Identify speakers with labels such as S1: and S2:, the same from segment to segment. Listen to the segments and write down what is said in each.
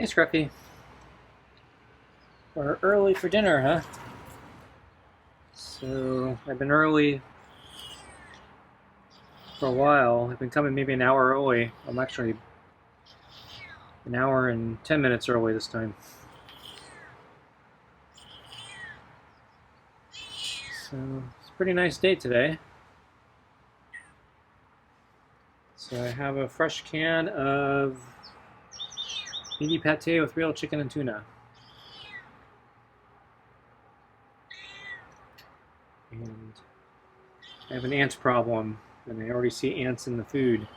S1: Hey, Scruffy. We're early for dinner, huh? So, I've been early for a while. I've been coming maybe an hour early. I'm actually an hour and 10 minutes early this time. So, it's a pretty nice day today. So, I have a fresh can of meaty pate with real chicken and tuna. And I have an ant problem, and I already see ants in the food.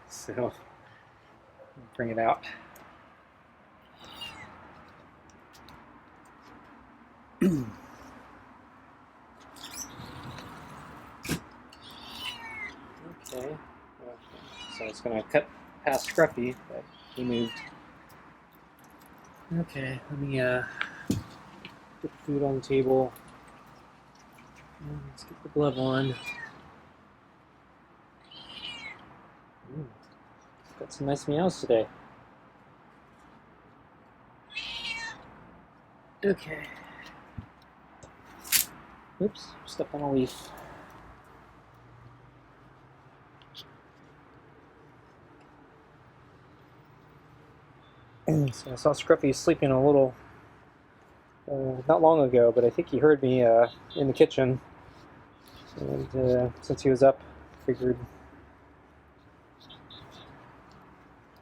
S1: So, I'll bring it out. Okay. So it's going to cut past Scruffy, but he moved. Okay, let me put the food on the table. Let's get the glove on. Got some nice meows today. Okay. Oops, stepped on a leaf. So I saw Scruffy sleeping a little not long ago, but I think he heard me in the kitchen. And since he was up, figured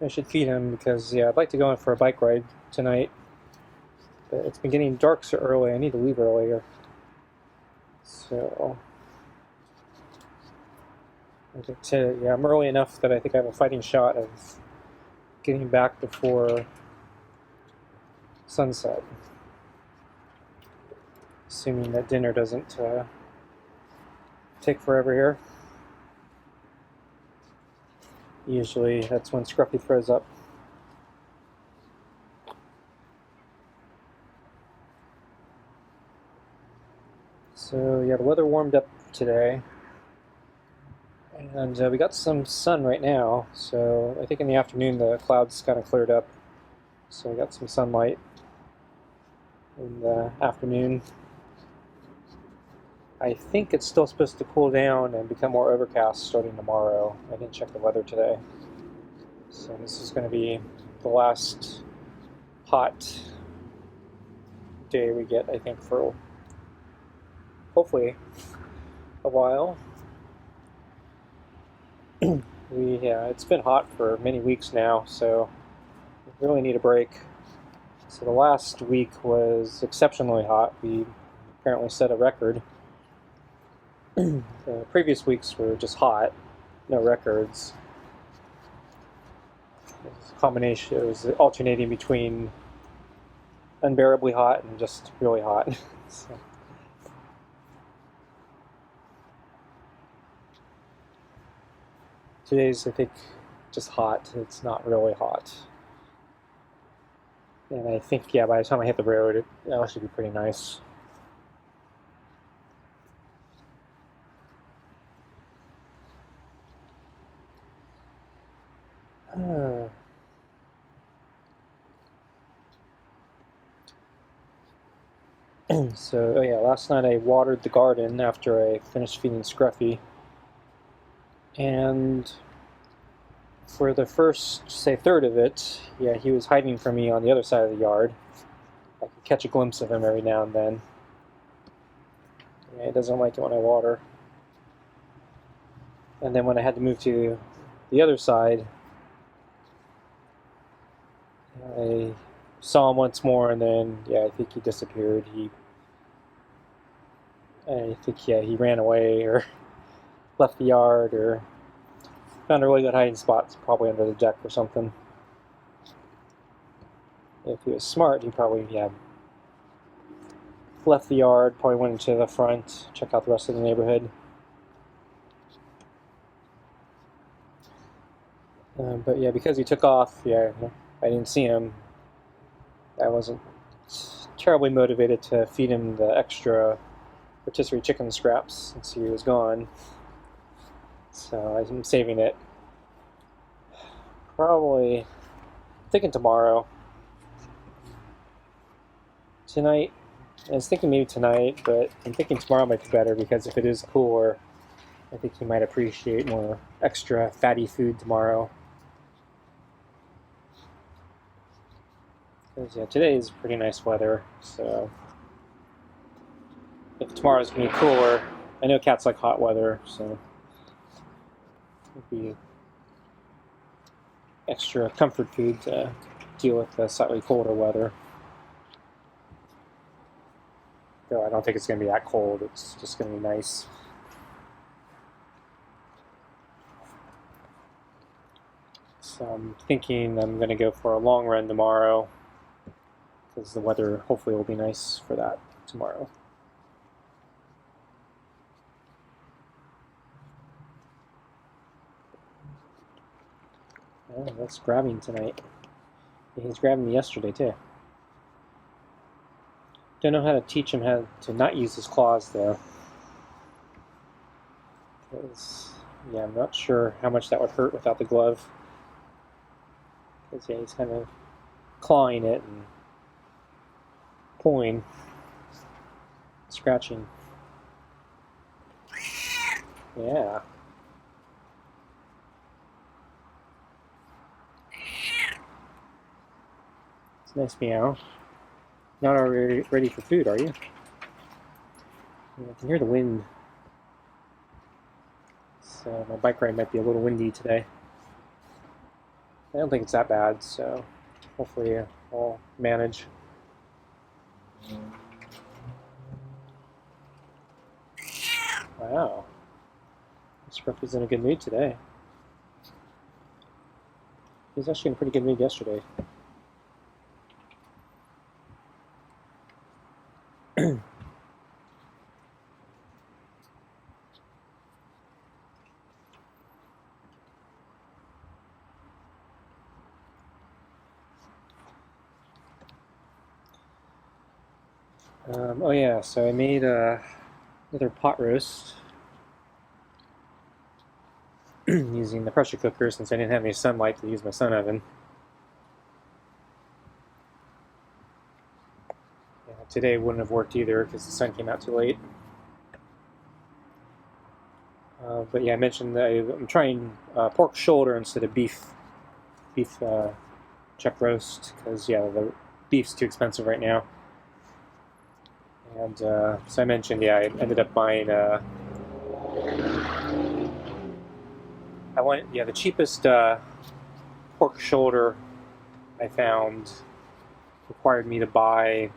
S1: I should feed him because, yeah, I'd like to go in for a bike ride tonight. But it's been getting dark so early, I need to leave earlier. So, I think I'm early enough that I think I have a fighting shot of getting back before sunset. Assuming that dinner doesn't take forever here. Usually that's when Scruffy throws up. So yeah, the weather warmed up today. And we got some sun right now, so I think in the afternoon the clouds kind of cleared up. So we got some sunlight in the afternoon. I think it's still supposed to cool down and become more overcast starting tomorrow. I didn't check the weather today. So this is going to be the last hot day we get, I think, for hopefully a while. It's been hot for many weeks now, so we really need a break. So the last week was exceptionally hot. We apparently set a record. The previous weeks were just hot, no records. It was a combination, it was alternating between unbearably hot and just really hot. So. Today's, I think, just hot. It's not really hot. And I think, yeah, by the time I hit the road, it'll actually be pretty nice. So, oh yeah, last night I watered the garden after I finished feeding Scruffy. And for the first, say, third of it, yeah, he was hiding from me on the other side of the yard. I could catch a glimpse of him every now and then. Yeah, he doesn't like it when I water. And then when I had to move to the other side, I saw him once more, and then, yeah, I think he disappeared. He ran away or left the yard or found a really good hiding spot, probably under the deck or something. If he was smart, he probably, left the yard, probably went into the front, check out the rest of the neighborhood. But yeah, because he took off, I didn't see him. I wasn't terribly motivated to feed him the extra rotisserie chicken scraps since he was gone. So I'm saving it. Probably thinking tomorrow. tonight. I was thinking maybe tonight, but I'm thinking tomorrow might be better because if it is cooler, I think he might appreciate more extra fatty food tomorrow. Because yeah, today is pretty nice weather, so if tomorrow's gonna be cooler, I know cats like hot weather, so it'll be extra comfort food to deal with the slightly colder weather. Though I don't think it's gonna be that cold, it's just gonna be nice. So I'm thinking I'm gonna go for a long run tomorrow, because the weather hopefully will be nice for that tomorrow. Oh, that's grabbing tonight. Yeah, he's grabbing me yesterday too. Don't know how to teach him how to not use his claws though. Because, yeah, I'm not sure how much that would hurt without the glove. Because, yeah, he's kind of clawing it and pulling, scratching. Yeah. It's a nice meow. Not already ready for food, are you? I can hear the wind. So my bike ride might be a little windy today. I don't think it's that bad, so hopefully I'll manage. Wow. Scruffy's in a good mood today. He was actually in a pretty good mood yesterday. Oh yeah, so I made another pot roast using the pressure cooker since I didn't have any sunlight to use my sun oven. Yeah, today wouldn't have worked either because the sun came out too late. But yeah, I mentioned that I'm trying pork shoulder instead of beef chuck roast because yeah, the beef's too expensive right now. And so I mentioned, yeah, I ended up buying the cheapest pork shoulder I found required me to buy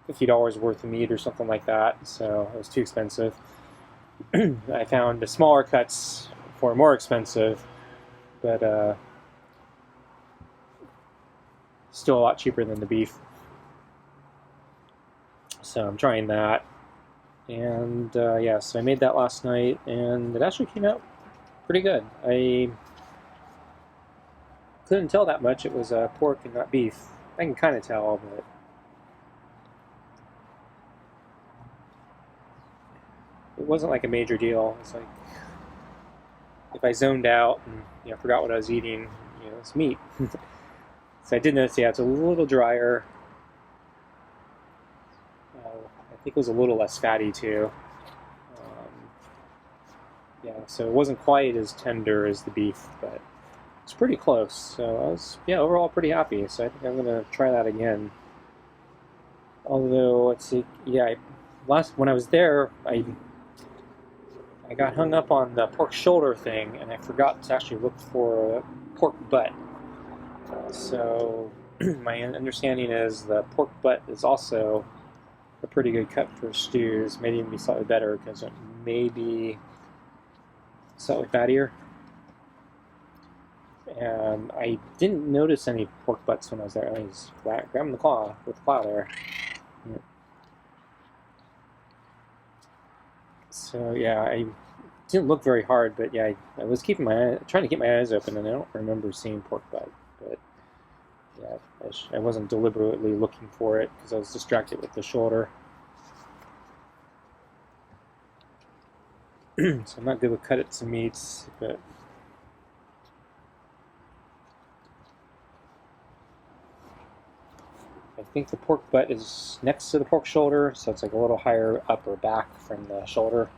S1: $50 worth of meat or something like that, so it was too expensive. I found the smaller cuts for more expensive, but still a lot cheaper than the beef. So I'm trying that, and yeah, so I made that last night, and it actually came out pretty good. I couldn't tell that much. It was pork and not beef. I can kind of tell, but it wasn't like a major deal. It's like if I zoned out and forgot what I was eating, it's meat. So I did notice, yeah, it's a little drier. I think it was a little less fatty too. Yeah, so it wasn't quite as tender as the beef, but it's pretty close. So I was, overall pretty happy. So I think I'm gonna try that again. Although, let's see, yeah, when I was there, I got hung up on the pork shoulder thing, and I forgot to actually look for pork butt. So my understanding is the pork butt is also a pretty good cut for stews. Maybe even be slightly better because it may be slightly fattier. And I didn't notice any pork butts when I was there. I was grabbing the claw with the claw there. Yeah. So yeah, I didn't look very hard, but yeah, I was trying to keep my eyes open, and I don't remember seeing pork butt. But yeah, I wasn't deliberately looking for it because I was distracted with the shoulder. So I'm not good with cuts of meats, but I think the pork butt is next to the pork shoulder, so it's like a little higher up or back from the shoulder.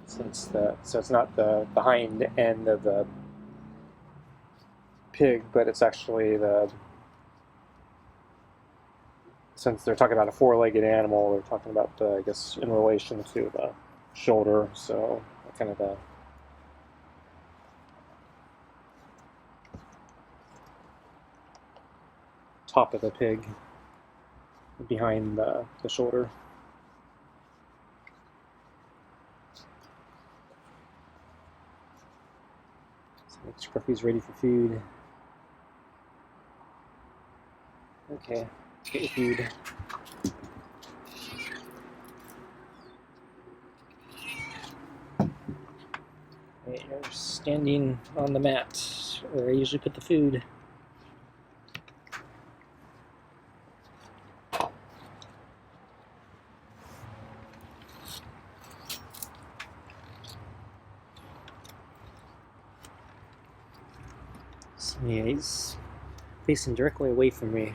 S1: So it's not the hind end of the pig, but it's actually since they're talking about a four-legged animal, they're talking about I guess in relation to the shoulder, so kind of the top of the pig behind the shoulder. So Scruffy's ready for food. Okay, get your food. Right, you're standing on the mat where I usually put the food. So yeah, he's facing directly away from me.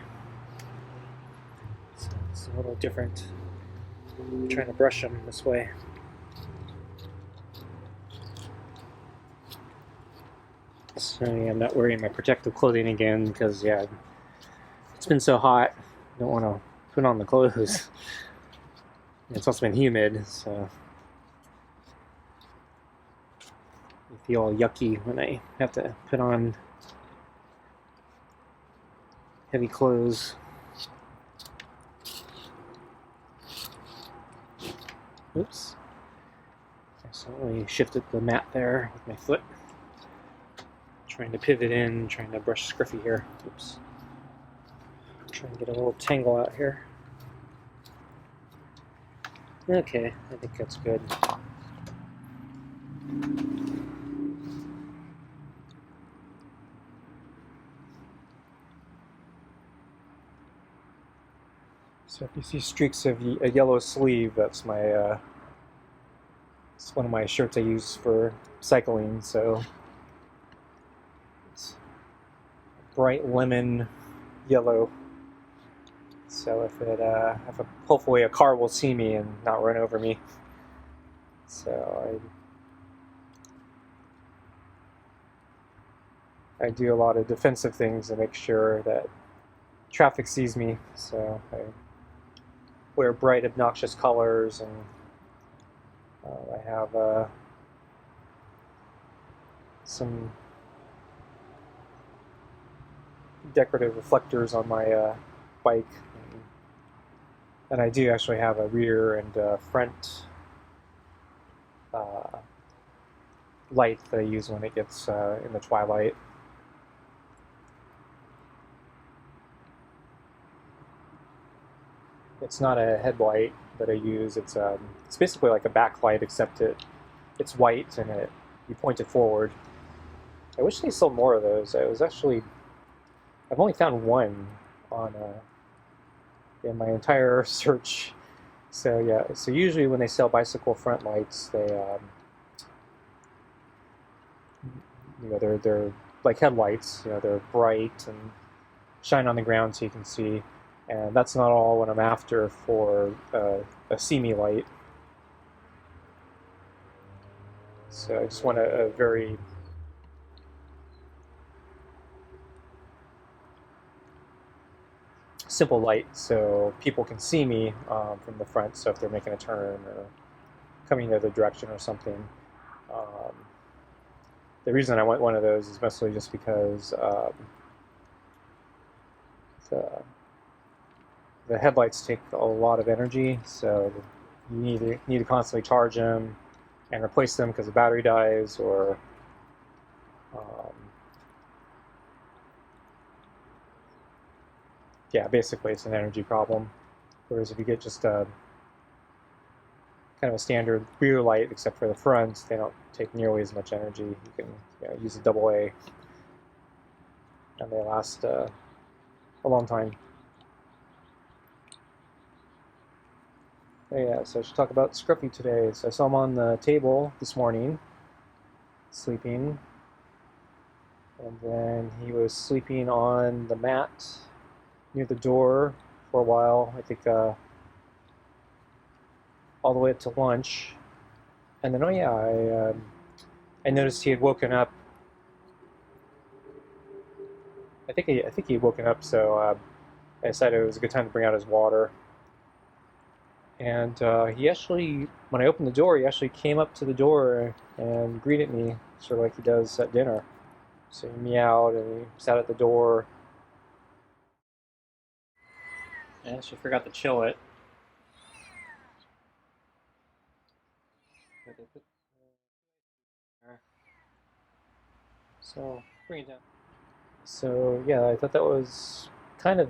S1: So it's a little different. I'm trying to brush him this way. So yeah, I'm not wearing my protective clothing again because yeah, it's been so hot. I don't want to put on the clothes. It's also been humid, so I feel all yucky when I have to put on heavy clothes. Oops. I accidentally shifted the mat there with my foot. Trying to pivot in, trying to brush Scruffy here. Oops. Trying to get a little tangle out here. Okay, I think that's good. So if you see streaks of a yellow sleeve, that's my it's one of my shirts I use for cycling. So it's bright lemon yellow. So if hopefully a car will see me and not run over me. So I do a lot of defensive things to make sure that traffic sees me. So I wear bright, obnoxious colors, and I have some decorative reflectors on my bike, and I do actually have a rear and front light that I use when it gets in the twilight. It's not a headlight that I use. It's basically like a backlight, except it's white and you point it forward. I wish they sold more of those. I've only found one on in my entire search. So yeah, so usually when they sell bicycle front lights, they they're like headlights. They're bright and shine on the ground so you can see. And that's not all what I'm after for a see me light. So I just want a very simple light so people can see me from the front. So if they're making a turn or coming the other direction or something. The reason I want one of those is mostly just because the headlights take a lot of energy, so you need to constantly charge them and replace them because the battery dies, or yeah, basically it's an energy problem. Whereas if you get just a kind of a standard rear light, except for the front, they don't take nearly as much energy. You can use a AA, and they last a long time. Yeah, so I should talk about Scruffy today. So I saw him on the table this morning, sleeping. And then he was sleeping on the mat near the door for a while. I think all the way up to lunch, and then I noticed he had woken up. I think he had woken up, so I decided it was a good time to bring out his water. And he actually, when I opened the door, he actually came up to the door and greeted me, sort of like he does at dinner. So he meowed and he sat at the door. I actually forgot to chill it. So bring it down. So yeah, I thought that was kind of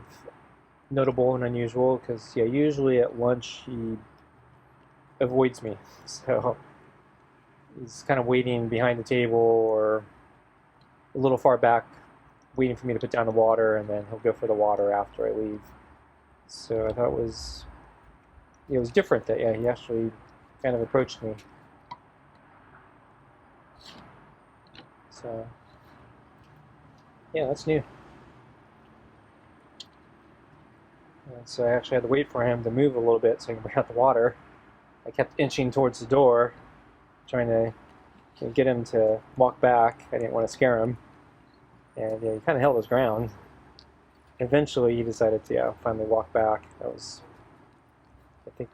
S1: notable and unusual because yeah, usually at lunch he avoids me. So he's kind of waiting behind the table or a little far back, waiting for me to put down the water, and then he'll go for the water after I leave. So I thought it was different that yeah, he actually kind of approached me. So yeah, that's new. And so I actually had to wait for him to move a little bit so he can bring out the water. I kept inching towards the door, trying to get him to walk back. I didn't want to scare him. And yeah, he kind of held his ground. Eventually, he decided to finally walk back. That was, I think,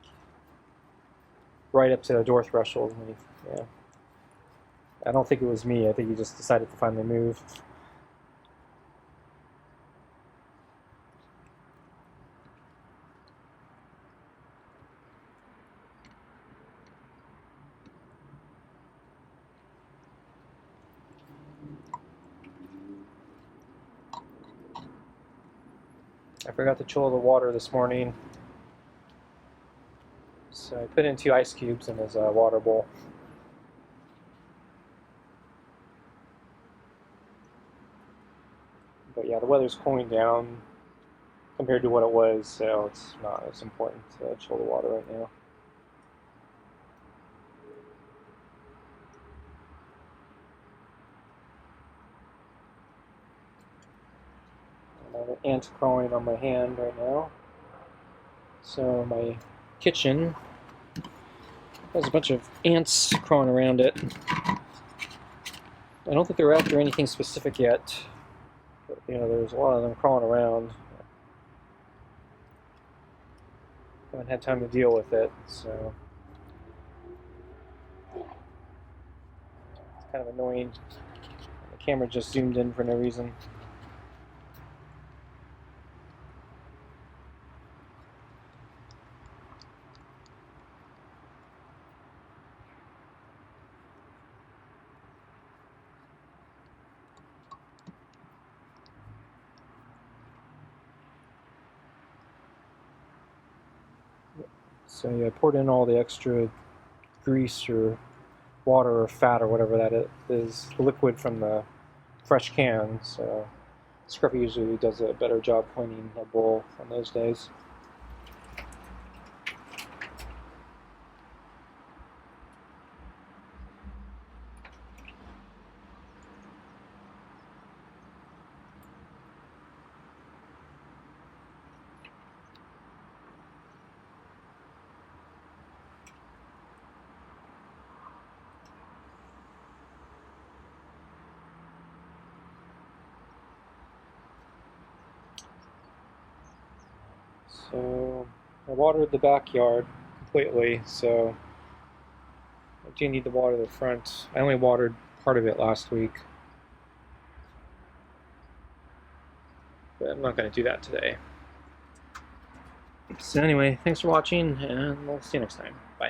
S1: right up to the door threshold. When he, I don't think it was me. I think he just decided to finally move. I forgot to chill the water this morning, so I put in 2 ice cubes in his water bowl. But yeah, the weather's cooling down compared to what it was, so it's not as important to chill the water right now. I have an ant crawling on my hand right now. So my kitchen has a bunch of ants crawling around it. I don't think they're after anything specific yet, but there's a lot of them crawling around. I haven't had time to deal with it, so it's kind of annoying. The camera just zoomed in for no reason. So yeah, I poured in all the extra grease or water or fat or whatever that is, liquid from the fresh can. So Scruffy usually does a better job cleaning a bowl on those days. So I watered the backyard completely, so I do need to water the front. I only watered part of it last week, but I'm not going to do that today. So anyway, thanks for watching, and we'll see you next time. Bye.